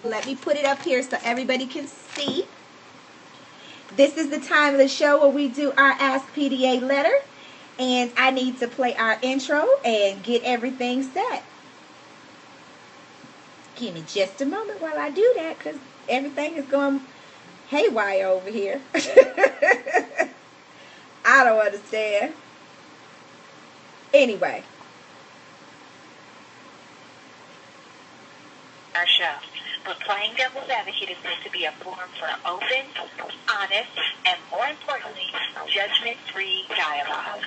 Let me put it up here so everybody can see. This is the time of the show where we do our Ask PDA letter. And I need to play our intro and get everything set. Give me just a moment while I do that, because everything is going haywire over here. I don't understand. Anyway. Our show. But playing devil's advocate is meant to be a forum for open, honest, and more importantly, judgment-free dialogue.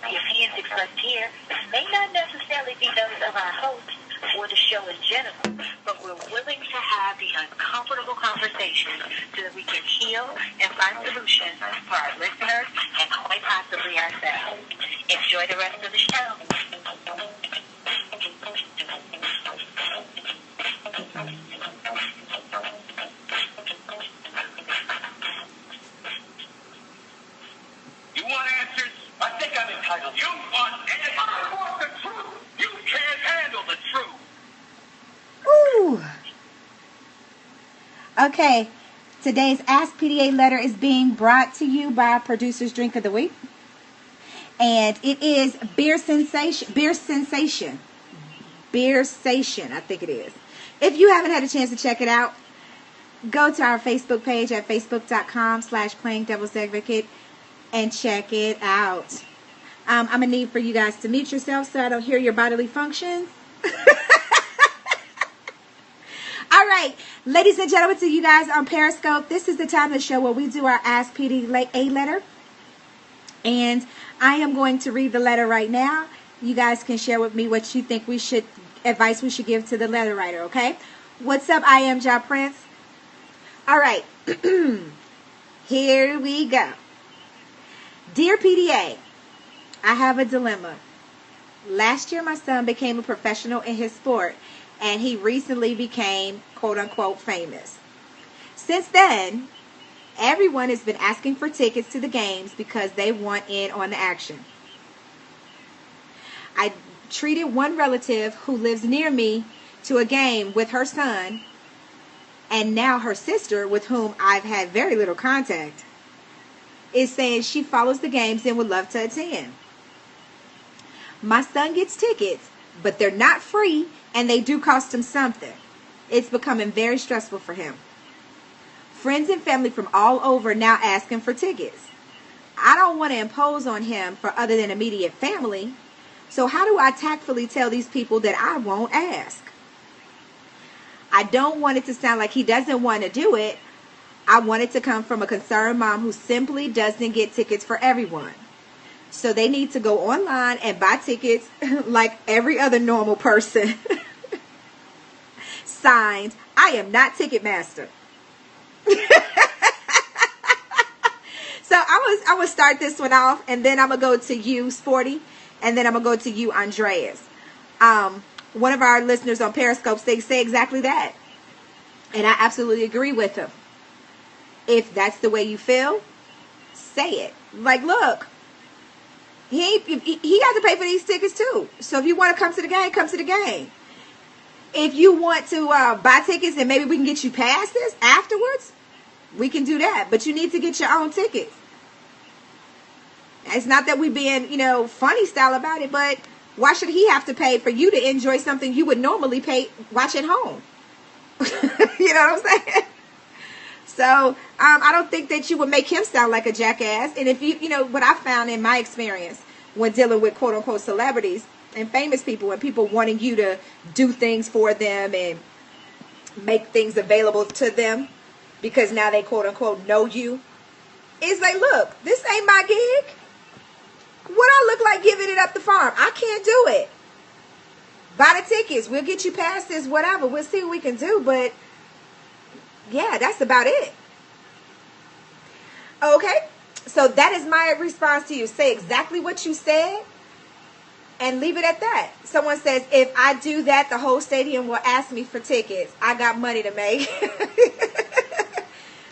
The opinions expressed here may not necessarily be those of our hosts or the show in general, but we're willing to have the uncomfortable conversation so that we can heal and find solutions for our listeners and quite possibly ourselves. Enjoy the rest of the show. You want answers? I think I'm entitled. You want answers? I want the truth. You can't handle the truth. Ooh. Okay. Today's Ask PDA letter is being brought to you by our producer's drink of the week. And it is Beer Sensation. Beer Sensation. Beer Sensation, I think it is. If you haven't had a chance to check it out, go to our Facebook page at facebook.com/playingdevilsadvocate and check it out. I'm going to need for you guys to mute yourself so I don't hear your bodily functions. All right, ladies and gentlemen, to you guys on Periscope, this is the time of the show where we do our Ask PDA letter. And I am going to read the letter right now. You guys can share with me what you think advice we should give to the letter writer, okay? What's up, I am Ja Prince. All right, here we go. Dear PDA, I have a dilemma. Last year, my son became a professional in his sport, and he recently became, quote-unquote, famous. Since then, everyone has been asking for tickets to the games because they want in on the action. I treated one relative who lives near me to a game with her son, and now her sister, with whom I've had very little contact, is saying she follows the games and would love to attend. My son gets tickets, but they're not free, and they do cost him something. It's becoming very stressful for him. Friends and family from all over now asking for tickets. I don't want to impose on him for other than immediate family, so how do I tactfully tell these people that I won't ask? I don't want it to sound like he doesn't want to do it. I want it to come from a concerned mom who simply doesn't get tickets for everyone. So they need to go online and buy tickets like every other normal person. Signed, I am not Ticketmaster. So I will start this one off, and then I'm going to go to you, Sporty, and then I'm going to go to you, Andreas. One of our listeners on Periscope, they say exactly that. And I absolutely agree with them. If that's the way you feel, say it. Like, look, he got to pay for these tickets too. So if you want to come to the game, come to the game. If you want to buy tickets and maybe we can get you passes afterwards, we can do that. But you need to get your own tickets. It's not that we being, funny style about it, but why should he have to pay for you to enjoy something you would normally watch at home? You know what I'm saying? So I don't think that you would make him sound like a jackass. And if what I found in my experience when dealing with quote unquote celebrities and famous people and people wanting you to do things for them and make things available to them because now they quote unquote know you, it's like, look, this ain't my gig. What I look like giving it up the farm? I can't do it. Buy the tickets. We'll get you passes, whatever. We'll see what we can do. But yeah, that's about it. Okay, so that is my response to you. Say exactly what you said and leave it at that. Someone says, if I do that, the whole stadium will ask me for tickets. I got money to make.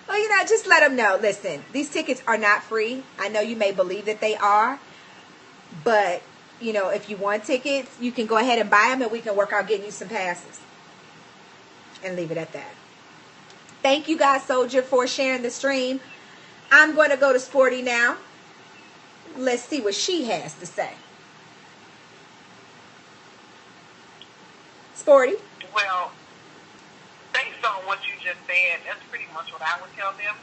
Well, just let them know. Listen, these tickets are not free. I know you may believe that they are. But, if you want tickets, you can go ahead and buy them and we can work out getting you some passes. And leave it at that. Thank you, God Soldier, for sharing the stream. I'm going to go to Sporty now. Let's see what she has to say. Sporty. Well, based on what you just said, that's pretty much what I would tell them.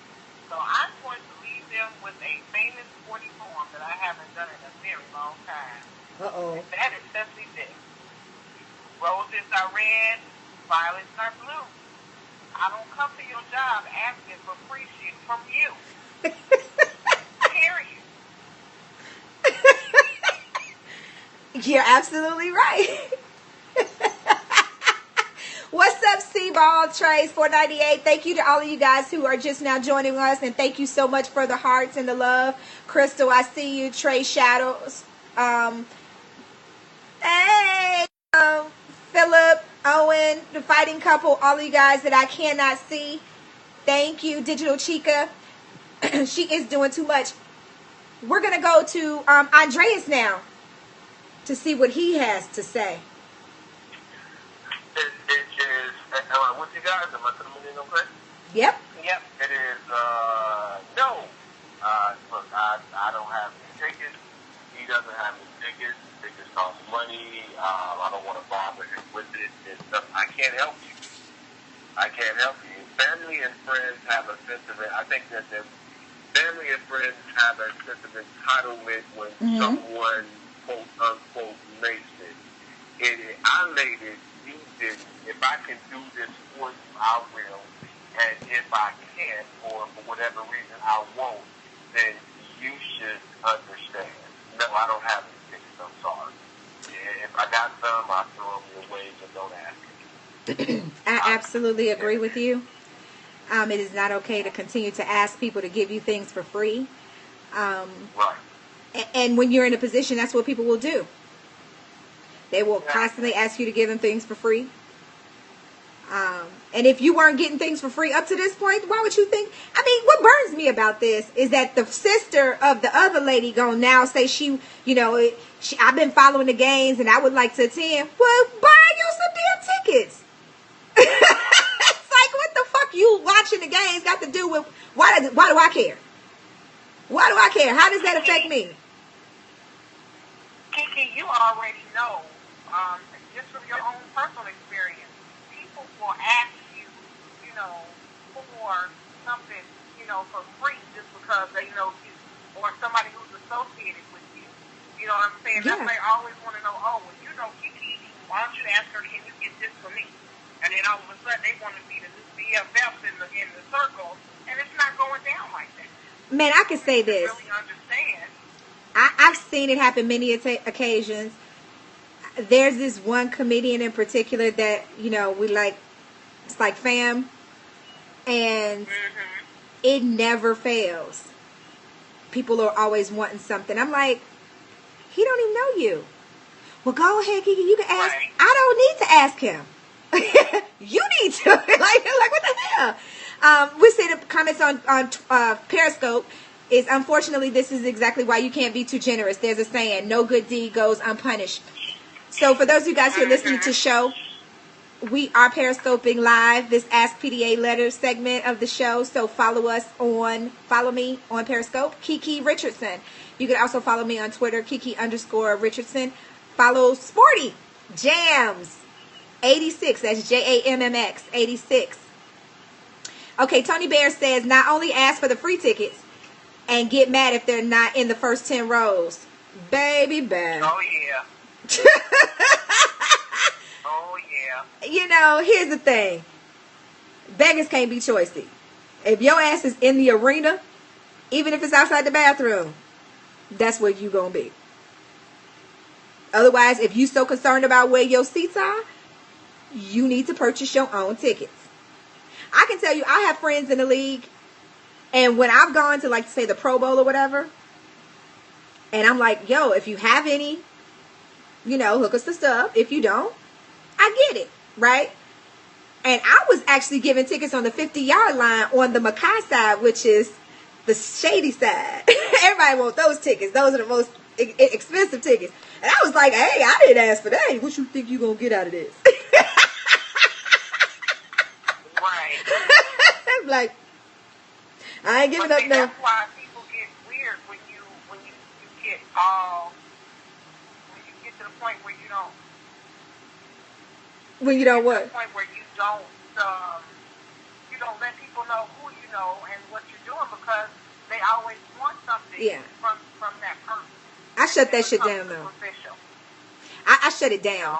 So I'm going to leave them with a famous sporty poem that I haven't done in a very long time. Uh-oh. And that is simply this. Roses are red, violets are blue. I don't come to your job asking for free shit from you. Period. You're absolutely right. What's up, C-Ball Trace 498? Thank you to all of you guys who are just now joining us, and thank you so much for the hearts and the love. Crystal, I see you. Trey Shadows. Hey, Philip, Owen, the fighting couple, all of you guys that I cannot see. Thank you, Digital Chica. She is doing too much. We're going to go to Andreas now to see what he has to say. It is, am I with you guys? Am I coming in okay? Yep. Yep. It is, no. Look, I don't have any tickets. He doesn't have any tickets. Tickets cost money. I don't want to bother him with it. I can't help you. I can't help you. Family and friends have a sense of it. I think that the family and friends have a sense of entitlement when someone, quote unquote, makes it. I made it. You didn't. If I can do this for you, I will. And if I can't, or for whatever reason I won't, then you should understand. No, I don't have any tickets. I'm sorry. If I got some, I'll throw them your way, and don't ask me. I absolutely agree with you. It is not okay to continue to ask people to give you things for free. Right. And when you're in a position, that's what people will do. They will constantly ask you to give them things for free. And if you weren't getting things for free up to this point, why would you think? I mean, what burns me about this is that the sister of the other lady gonna now say I've been following the games and I would like to attend. Well, buy you some damn tickets. It's like, what the fuck you watching the games got to do with, why do I care? Why do I care? How does that affect me? Kiki, you already know, just from your own personal experience, people will ask you, for something, for free just because they know you or somebody who's associated with you. You know what I'm saying? Yeah. That's why I always want to know, Kiki, why don't you ask her, can you get this for me? And then all of a sudden they want to be the new BFFs in the circle, and it's not going down like that. Man, I can say this. Really understand. I've seen it happen many occasions. There's this one comedian in particular that, we like, it's like fam. And it never fails. People are always wanting something. I'm like, he don't even know you. Well, go ahead, Kiki, you can ask. Right. I don't need to ask him. You need to. like what the hell? We see the comments on Periscope. Is unfortunately, this is exactly why you can't be too generous. There's a saying, no good deed goes unpunished. So for those of you guys who are listening to the show, we are periscoping live this Ask PDA Letter segment of the show. So follow me on Periscope, Kiki Richardson. You can also follow me on Twitter, Kiki_Richardson. Follow Sporty Jams 86. That's JAMMX 86. Okay, Tony Bear says, not only ask for the free tickets and get mad if they're not in the first 10 rows. Baby bad. Oh, yeah. Oh, yeah. Here's the thing. Beggars can't be choicy. If your ass is in the arena, even if it's outside the bathroom, that's where you gonna be. Otherwise, if you so concerned about where your seats are, you need to purchase your own tickets. I can tell you, I have friends in the league, and when I've gone to, like, say, the Pro Bowl or whatever, and I'm like, yo, if you have any, hook us the stuff. If you don't, I get it, right? And I was actually giving tickets on the 50-yard line on the Mackay side, which is the shady side. Everybody wants those tickets. Those are the most expensive tickets. And I was like, hey, I didn't ask for that. What you think you going to get out of this? Right. like, I ain't giving But up see, now. that's why people get weird when you get when you get to the point where you don't. When you don't To what? the point where you don't let people know who you know and what you're doing because they always want something from that person. I shut that shit down though. I shut it down.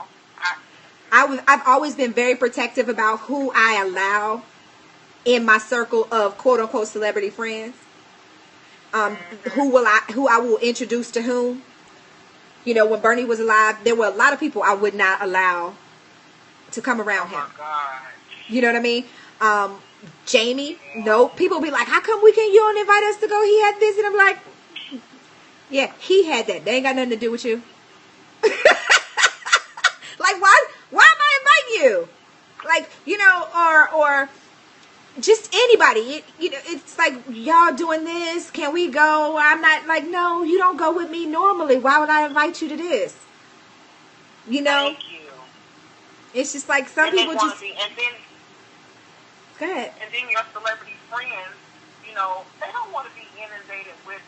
I've always been very protective about who I allow in my circle of quote unquote celebrity friends. Who I will introduce to whom. You know, when Bernie was alive, there were a lot of people I would not allow to come around him. God. You know what I mean? Jamie, no. People be like, how come you don't invite us to go? He had this. And I'm like, yeah, he had that. They ain't got nothing to do with you. Like, why am I inviting you? Like, you know, or just anybody. It's like, y'all doing this. Can we go? I'm not like, no, you don't go with me normally. Why would I invite you to this? You know? Thank you. It's just like some people just... Go ahead. And then your celebrity friends, you know, they don't want to be inundated with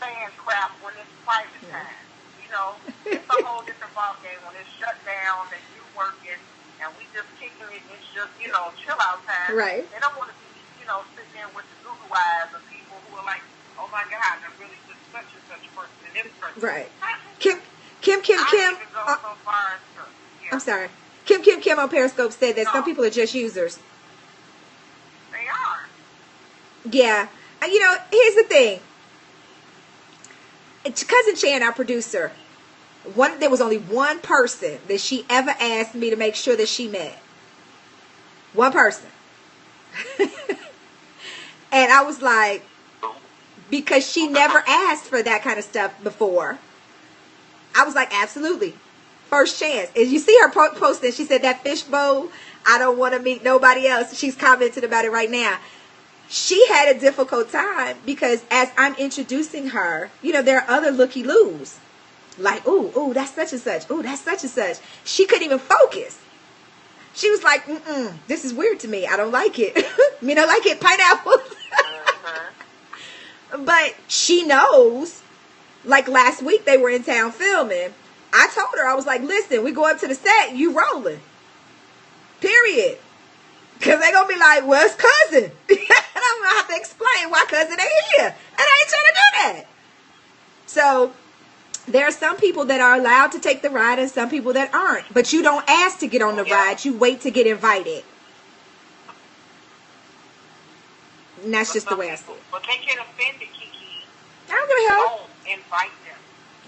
fan crap when it's private time. You know, it's a whole different ballgame when it's shut down and you working and we just kicking it. It's just, you know, chill out time. Right. They don't want to be, you know, sitting there with the Google eyes of people who are like, oh my God, they're really just such and such person and this person. Right. I Kim. don't even go so far as to, I'm sorry. Kim on Periscope said that some people are just users. They are. Yeah. And, you know, here's the thing. Cousin Chan, our producer, there was only one person that she ever asked me to make sure that she met. One person. And I was like, because she never asked for that kind of stuff before. I was like, absolutely. First chance. As you see her posting, she said that fishbowl, I don't want to meet nobody else. She's commenting about it right now. She had a difficult time because as I'm introducing her, you know, there are other looky-loos. Like, ooh, that's such and such. Ooh, that's such and such. She couldn't even focus. She was like, this is weird to me. I don't like it. Me don't like it. Pineapple. But she knows, like last week they were in town filming. I told her, I was like, listen, we go up to the set, you rolling. Period. Because they're going to be like, where's cousin? And I'm going to have to explain why cousin ain't here. And I ain't trying to do that. So there are some people that are allowed to take the ride and some people that aren't. But you don't ask to get on the ride. You wait to get invited. And that's just the way I see it. But they get offended, Kiki. I don't give a hell. Don't invite them.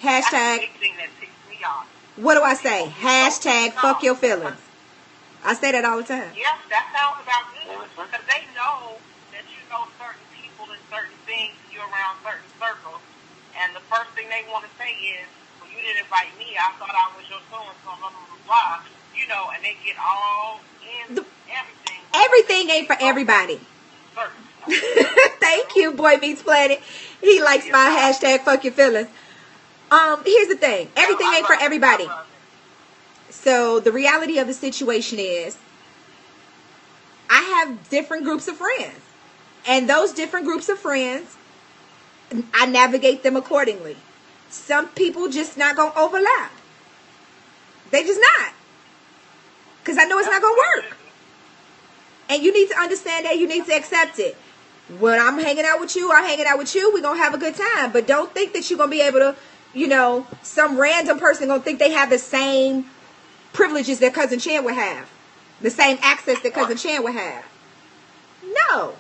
Hashtag. That's the big thing that ticks me off. What do I say? Hashtag fuck your feelings. I say that all the time. Yes, that sounds about good. Because they know that you know certain people and certain things, you're around certain circles. And the first thing they want to say is, well, you didn't invite me. I thought I was your so-and-so, blah, blah, blah, blah. You know, and they get all in everything. Everything ain't for everybody. Thank you, Boy Meets Planet. He likes my hashtag fuck your feelings. Here's the thing. Everything ain't for everybody. So the reality of the situation is I have different groups of friends. And those different groups of friends, I navigate them accordingly. Some people just not going to overlap. They just not. Because I know it's not going to work. And you need to understand that. You need to accept it. When I'm hanging out with you, I'm hanging out with you. We're going to have a good time. But don't think that you're going to be able to, you know, some random person going to think they have the same privileges that Cousin Chan would have. The same access that Cousin Chan would have. No.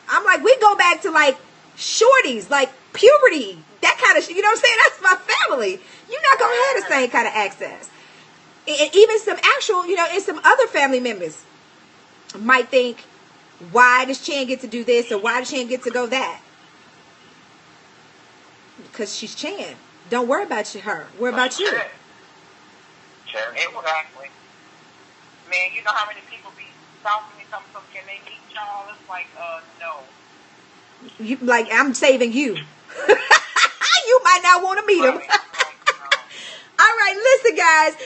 I'm like, we go back to like shorties, like puberty, that kind of shit. You know what I'm saying? That's my family. You're not going to have the same kind of access. And even some actual, you know, and some other family members might think, why does Chan get to do this or why does Chan get to go that? Because she's Chan. Don't worry about her. Worry about you. Exactly. Man, you know how many people be talking to me, can they meet y'all? It's like, no. You, like, I'm saving you. You might not want to meet him. All right, listen, guys.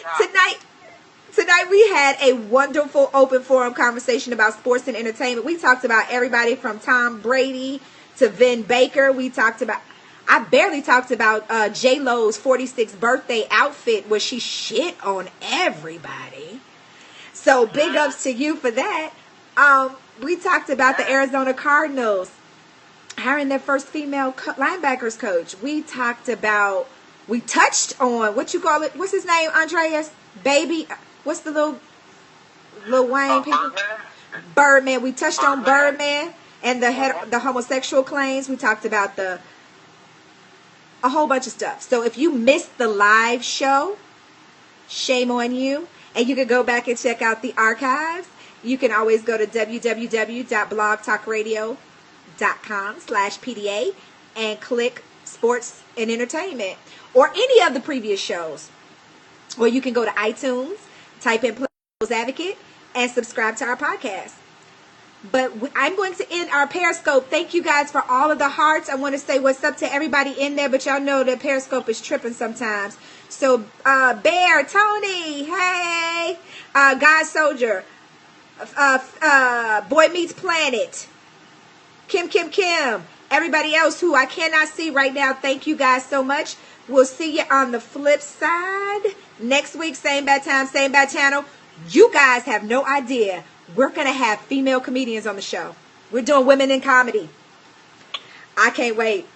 Tonight we had a wonderful open forum conversation about sports and entertainment. We talked about everybody from Tom Brady to Vin Baker. I barely talked about J-Lo's 46th birthday outfit where she shit on everybody. So big ups to you for that. We talked about the Arizona Cardinals hiring their first female linebackers coach. We touched on, what's his name, Andreas? Baby, what's the little Wayne people? Birdman. We touched on Birdman and the homosexual claims. We talked about a whole bunch of stuff. So if you missed the live show, shame on you. And you can go back and check out the archives. You can always go to www.blogtalkradio.com/PDA and click sports and entertainment or any of the previous shows. Or you can go to iTunes, type in Players Advocate, and subscribe to our podcast. But I'm going to end our Periscope. Thank you guys for all of the hearts. I want to say what's up to everybody in there, but y'all know that Periscope is tripping sometimes. So, Bear, Tony, hey, God Soldier, Boy Meets Planet, Kim, everybody else who I cannot see right now, thank you guys so much. We'll see you on the flip side next week, same bad time, same bad channel. You guys have no idea. We're going to have female comedians on the show. We're doing women in comedy. I can't wait.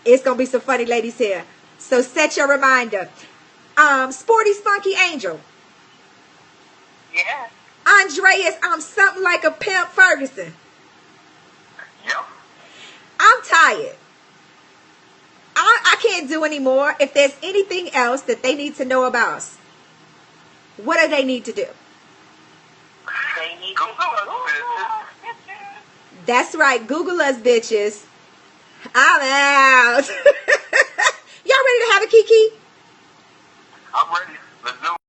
It's going to be some funny ladies here. So set your reminder. Sporty Spunky Angel. Yeah. Andreas, I'm something like a Pimp Ferguson. Yep. I'm tired. I can't do anymore. If there's anything else that they need to know about us, what do they need to do? They need Google us, bitches. That's right. Google us, bitches. I'm out. Y'all ready to have a kiki? I'm ready. Let's do it.